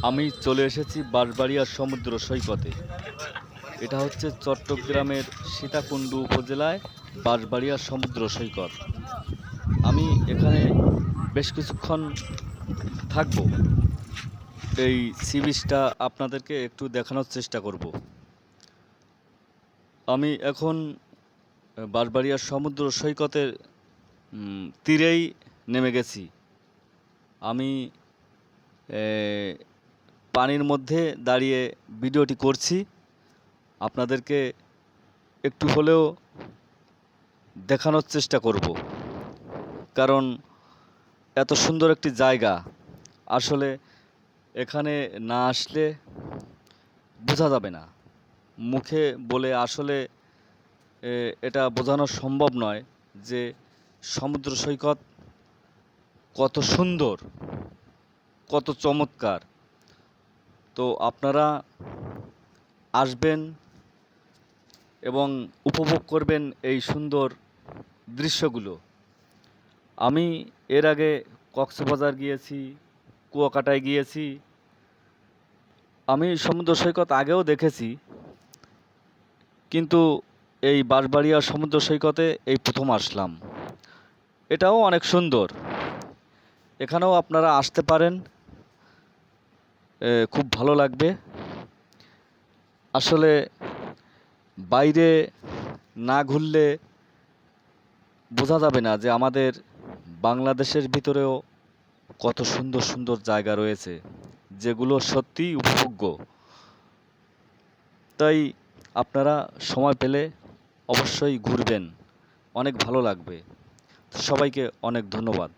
আমি চলে এসেছি বাঁশবাড়িয়ার সমুদ্র সৈকতে। এটা হচ্ছে চট্টগ্রামের সীতাকুণ্ড উপজেলায় বাঁশবাড়িয়ার সমুদ্র সৈকত। আমি এখানে বেশ কিছুক্ষণ থাকবো। এই সি বিচটা আপনাদেরকে একটু দেখানোর চেষ্টা করব। আমি এখন বাঁশবাড়িয়ার সমুদ্র সৈকতের তীরেই নেমে গেছি। আমি এ, পানির মধ্যে দাঁড়িয়ে ভিডিওটি করছি। আপনাদেরকে একটু হলেও দেখানোর চেষ্টা করব, কারণ এত সুন্দর একটি জায়গা আসলে এখানে না আসলে বোঝা যাবে না। মুখে বলে আসলে এটা বোঝানো সম্ভব নয় যে সমুদ্র সৈকত কত সুন্দর, কত চমৎকার। তো আপনারা আসবেন এবং উপভোগ করবেন এই সুন্দর দৃশ্যগুলো। আমি এর আগে কক্সবাজার গিয়েছি, কুয়াকাটায় গিয়েছি। আমি সমুদ্র সৈকত আগেও দেখেছি, কিন্তু এই বাঁশবাড়িয়া সমুদ্র সৈকতে এই প্রথম আসলাম। এটাও অনেক সুন্দর। এখানেও আপনারা আসতে পারেন, খুব ভালো লাগবে। আসলে বাইরে না ঘুরলে বোঝা যাবে না যে আমাদের বাংলাদেশের ভিতরেও কত সুন্দর সুন্দর জায়গা রয়েছে, যেগুলো সত্যিই উপভোগ্য। তাই আপনারা সময় পেলে অবশ্যই ঘুরবেন, অনেক ভালো লাগবে। সবাইকে অনেক ধন্যবাদ।